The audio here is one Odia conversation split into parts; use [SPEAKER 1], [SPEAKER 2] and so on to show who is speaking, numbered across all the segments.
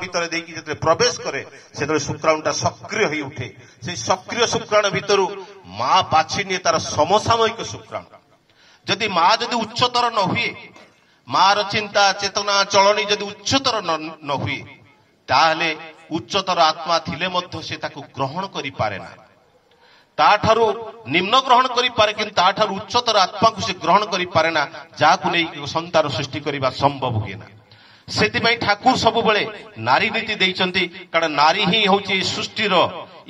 [SPEAKER 1] ভিতরে দেখি যেতে প্রবেশ করে সেতবে শুক্রাণুটা সক্রিয় হয়ে উঠে। সেই সক্রিয় শুক্রাণু ভিতরু মা বাছি নিয়ে তার সমসাময়িক শুক্রাণু। যদি মা যদি উচ্চতর ন হুয়ে, মার চিন্তা চেতনা চলনি যদি উচ্চতর ন হুয়ে, তাহলে উচ্চতর আত্মা থিলে মধ্য সে তাকে গ্রহণ করি পারে না। তাঠারু নিম্ন গ্রহণ করি পারে, কিন্তু তাঠারু উচ্চতর আত্মাকে সে গ্রহণ করি পারে না, যাহাକୁ ନେଇ ସନ୍ତାନ ସୃଷ୍ଟି କରିବା ସମ୍ଭବ ହୁଏ ନା। ସେଥିପାଇଁ ଠାକୁର ସବୁବେଳେ ନାରୀ ନୀତି ଦେଇଛନ୍ତି, କାରଣ ନାରୀ ହିଁ ହଉଛି ସୃଷ୍ଟିର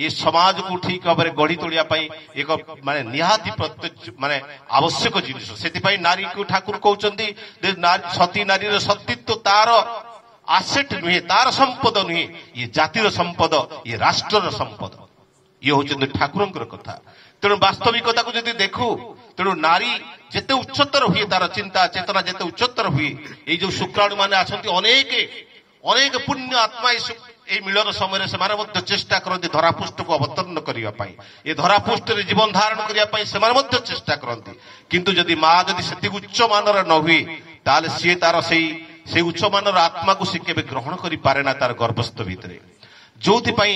[SPEAKER 1] ଏ ସମାଜକୁ ଠିକ ଭାବରେ ଗଢି ତୋଳିବା ପାଇଁ ଏକ ମାନେ ନିହାତି ମାନେ ଆବଶ୍ୟକ ଜିନିଷ। ସେଥିପାଇଁ ନାରୀକୁ ଠାକୁର କହୁଛନ୍ତି ସତୀ ନାରୀର ସତୀତ୍ୱ ତାର ଆସେଟ ନୁହେଁ, ତାର ସମ୍ପଦ ନୁହେଁ, ଇଏ ଜାତିର ସମ୍ପଦ, ଇଏ ରାଷ୍ଟ୍ରର ସମ୍ପଦ। ଇଏ ହଉଛନ୍ତି ଠାକୁରଙ୍କର କଥା। ତେଣୁ ବାସ୍ତବିକତାକୁ ଯଦି ଦେଖୁ, ତେଣୁ ନାରୀ ଯେତେ ଉଚ୍ଚତର ହୁଏ, ତାର ଚିନ୍ତା ଚେତନା ଯେତେ ଉଚ୍ଚତର ହୁଏ, ଏଇ ଯୋଉ ଶୁକ୍ରାଣୁ ମାନେ ଆସନ୍ତି ଅନେକ ପୁଣ୍ୟ ଆତ୍ମା এই মিলন সময় সেমানে মধ্যে চেষ্টা করতে ধরাপৃষ্ঠକୁ অবতরণ করিবা পাই, এ ধরাপৃষ্ঠরে জীবন ধারণ করিবা পাই সেমানে মধ্যে চেষ্টা করতে। কিন্তু যদি মা যদি সেতি উচ্চ মানর ন হুয়ে, তাহলে সে তার সেই উচ্চ মানর আত্মাକୁ সে কেবে গ্রহণ করি পারে না তার গর্ভস্থ ভিতরে, ଯୋଉଥିପାଇଁ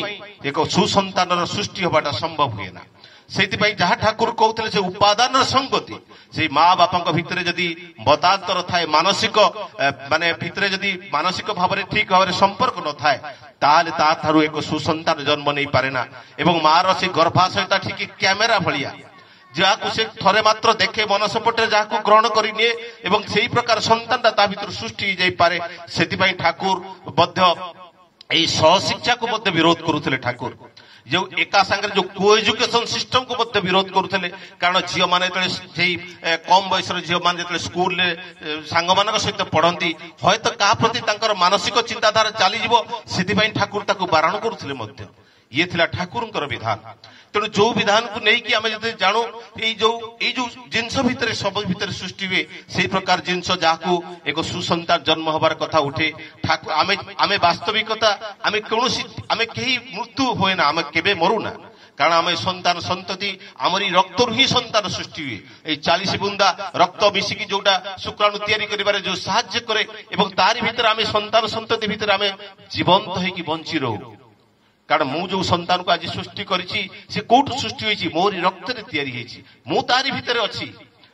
[SPEAKER 1] ଏକ ସୁସନ୍ତାନର ସୃଷ୍ଟି ହବାଟା ସମ୍ଭବ ହୁଏ ନା। ସେଇଥିପାଇଁ ଯାହା ଠାକୁର କହୁଥିଲେ ସେ ଉପାଦାନର ସଙ୍ଗତି, ସେଇ ମା ବାପାଙ୍କ ଭିତରେ ଯଦି ମତାନ୍ତର ଥାଏ, ମାନସିକ ମାନେ ଭିତରେ ଯଦି ମାନସିକ ଭାବରେ ଠିକ ଭାବରେ ସମ୍ପର୍କ ନଥାଏ, ତାହେଲେ ତା ଠାରୁ ଏକ ସୁସନ୍ତାନ ଜନ୍ମ ନେଇପାରେ ନା। ଏବଂ ମାର ସେ ଗର୍ଭାଶୟଟା ଠିକ କ୍ୟାମେରା ଭଳିଆ, ଯାହାକୁ ସେ ଥରେ ମାତ୍ର ଦେଖେ, ମନ ସେପଟରେ ଯାହାକୁ ଗ୍ରହଣ କରିନିଏ ଏବଂ ସେଇ ପ୍ରକାର ସନ୍ତାନଟା ତା ଭିତରୁ ସୃଷ୍ଟି ହେଇଯାଇପାରେ। ସେଥିପାଇଁ ଠାକୁର ମଧ୍ୟ এই সহশিক্ষাକୁ ମଧ୍ୟ ବିରୋଧ କରୁଥିଲେ ଠାକୁର। ଯୋଉ ଏକା ସାଙ୍ଗରେ ଯୋଉ କୋ ଏଜୁକେସନ ସିଷ୍ଟମକୁ ମଧ୍ୟ ବିରୋଧ କରୁଥିଲେ, କାରଣ ଝିଅମାନେ ଯେତେବେଳେ ସେଇ କମ ବୟସର ଝିଅମାନେ ଯେତେବେଳେ ସ୍କୁଲରେ ସାଙ୍ଗମାନଙ୍କ ସହିତ ପଢନ୍ତି, ହয়ତ କାହା ପ୍ରତି ତାଙ୍କର ମାନସିକ ଚିନ୍ତାଧାରା ଚାଲିଯିବ, ସେଥିପାଇଁ ଠାକୁର ତାକୁ ବାରଣ କରୁଥିଲେ ମଧ୍ୟ। ଇଏ ଥିଲା ଠାକୁରଙ୍କର ବିଧାନ। ତେଣୁ ଯୋଉ ବିଧାନକୁ ନେଇକି ଆମେ ଯଦି ଜାଣୁ ଏଇ ଯୋଉ ଜିନିଷ ଭିତରେ ସବୁ ଭିତରେ ସୃଷ୍ଟି ହୁଏ, ସେଇ ପ୍ରକାର ଜିନିଷ ଯାହାକୁ ଏକ ସୁସନ୍ତାନ ଜନ୍ମ ହବାର କଥା ଉଠେ। ଠାକୁର ଆମେ ବାସ୍ତବିକତା ଆମେ କେହି ମୃତ୍ୟୁ ହୁଏ ନା, ଆମେ କେବେ ମରୁନା, କାରଣ ଆମେ ସନ୍ତାନ ସନ୍ତତି ଆମରି ରକ୍ତରୁ ହିଁ ସନ୍ତାନ ସୃଷ୍ଟି ହୁଏ। ଏଇ 40 ବୁନ୍ଦା ରକ୍ତ ମିଶିକି ଯୋଉଟା ଶୁକ୍ରାଣୁ ତିଆରି କରିବାରେ ଯୋଉ ସାହାଯ୍ୟ କରେ, ଏବଂ ତାରି ଭିତରେ ଆମେ ସନ୍ତାନ ସନ୍ତତି ଭିତରେ ଆମେ ଜୀବନ୍ତ ହେଇକି ବଞ୍ଚି ରହୁ। କାରଣ ମୁଁ ଯୋଉ ସନ୍ତାନକୁ ଆଜି ସୃଷ୍ଟି କରିଛି, ସେ କୋଉଠୁ ସୃଷ୍ଟି ହୋଇଛି? ମୋରି ରକ୍ତରେ ତିଆରି ହେଇଛି। ମୁଁ ତାରି ଭିତରେ ଅଛି,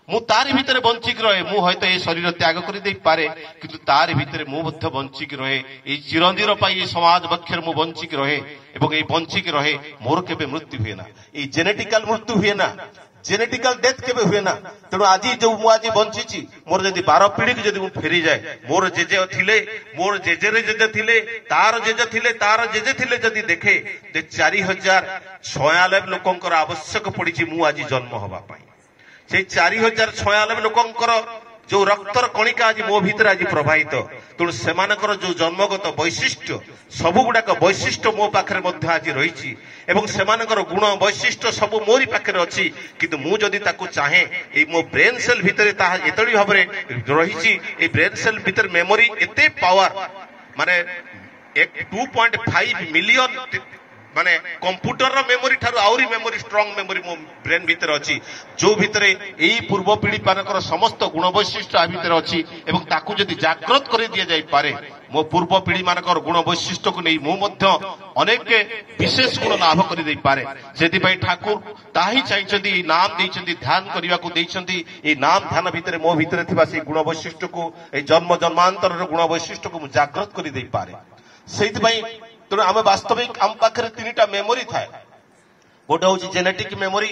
[SPEAKER 1] ମୁଁ ତାରି ଭିତରେ ବଞ୍ଚିକି ରହେ। ମୁଁ ହয়তো ଏ ଶରୀର ତ୍ୟାଗ କରିଦେଇପାରେ, କିନ୍ତୁ ତାରି ଭିତରେ ମୁଁ ମଧ୍ୟ ବଞ୍ଚିକି ରହେ। ଏଇ ଚିରଦିନ ପାଇଁ ଏଇ ସମାଜ ବକ୍ଷରେ ମୁଁ ବଞ୍ଚିକି ରହେ, ଏବଂ ଏଇ ବଞ୍ଚିକି ରହେ। ମୋର କେବେ ମୃତ୍ୟୁ ହୁଏ ନା, ଏଇ ଜେନେଟିକାଲ ମୃତ୍ୟୁ ହୁଏ ନା, ଜେନେଟିକାଲ ଡେଥ୍ କେବେ ହୁଏ ନା। ତେଣୁ ଆଜି ଯୋଉ ମୁଁ ଆଜି ବଞ୍ଚିଛି, ମୋର ଯଦି 12 ପିଢିକି ଯଦି ମୁଁ ଫେରିଯାଏ, ମୋର ଜେଜେ ଥିଲେ, ମୋର ଜେଜେରେ ଜେଜେ ଥିଲେ, ତାର ଜେଜେ ଥିଲେ, ତାର ଜେଜେ ଥିଲେ, ଯଦି ଦେଖେ 4096 ଲୋକଙ୍କର ଆବଶ୍ୟକ ପଡିଛି ମୁଁ ଆଜି ଜନ୍ମ ହବା ପାଇଁ। ସେଇ 4096 ଲୋକଙ୍କର ଯୋଉ ରକ୍ତର କଣିକା ଆଜି ମୋ ଭିତରେ ଆଜି ପ୍ରବାହିତ, ତେଣୁ ସେମାନଙ୍କର ଯୋଉ ଜନ୍ମଗତ ବୈଶିଷ୍ଟ୍ୟ, ସବୁଗୁଡାକ ବୈଶିଷ୍ଟ୍ୟ ମୋ ପାଖରେ ମଧ୍ୟ ଆଜି ରହିଛି, ଏବଂ ସେମାନଙ୍କର ଗୁଣ ବୈଶିଷ୍ଟ୍ୟ ସବୁ ମୋରି ପାଖରେ ଅଛି। କିନ୍ତୁ ମୁଁ ଯଦି ତାକୁ ଚାହେଁ, ଏଇ ମୋ ବ୍ରେନ୍ ସେଲ୍ ଭିତରେ ତାହା ଏତେବି ଭାବରେ ରହିଛି। ଏଇ ବ୍ରେନ୍ ସେଲ୍ ଭିତରେ ମେମୋରି ଏତେ ପାୱାର, ମାନେ 2.5 ମିଲିୟନ ମାନେ କମ୍ପ୍ୟୁଟରର ମେମୋରି ଠାରୁ ଆହୁରି ମେମୋରି, ଷ୍ଟ୍ରଙ୍ଗ ମେମୋରି ମୋ ବ୍ରେନ୍ ଭିତରେ ଅଛି, ଯୋଉ ଭିତରେ ଏଇ ପୂର୍ବ ପିଢି ମାନଙ୍କର ସମସ୍ତ ଗୁଣ ବୈଶିଷ୍ଟ୍ୟ ଆ ଭିତରେ ଅଛି। ଏବଂ ତାକୁ ଯଦି ଜାଗ୍ରତ କରି ଦିଆଯାଇପାରେ, ମୋ ପୂର୍ବ ପିଢି ମାନଙ୍କର ଗୁଣ ବୈଶିଷ୍ଟ୍ୟକୁ ନେଇ ମୁଁ ମଧ୍ୟ ଅନେକ ବିଶେଷ ଗୁଣ ଲାଭ କରିଦେଇପାରେ। ସେଥିପାଇଁ ଠାକୁର ତାହା ହିଁ ଚାହିଁଛନ୍ତି, ଏଇ ନାମ ଦେଇଛନ୍ତି, ଧ୍ୟାନ କରିବାକୁ ଦେଇଛନ୍ତି। ଏଇ ନାମ ଧ୍ୟାନ ଭିତରେ ମୋ ଭିତରେ ଥିବା ସେଇ ଗୁଣ ବୈଶିଷ୍ଟ୍ୟକୁ, ଏଇ ଜନ୍ମ ଜନ୍ମାନ୍ତରର ଗୁଣ ବୈଶିଷ୍ଟ୍ୟକୁ ମୁଁ ଜାଗ୍ରତ କରିଦେଇପାରେ। ସେଇଥିପାଇଁ ତେଣୁ ଆମେ ବାସ୍ତବିକ ଆମ ପାଖରେ 3ଟା ମେମୋରି ଥାଏ। ଗୋଟେ ହଉଛି ଜେନେଟିକ ମେମୋରି,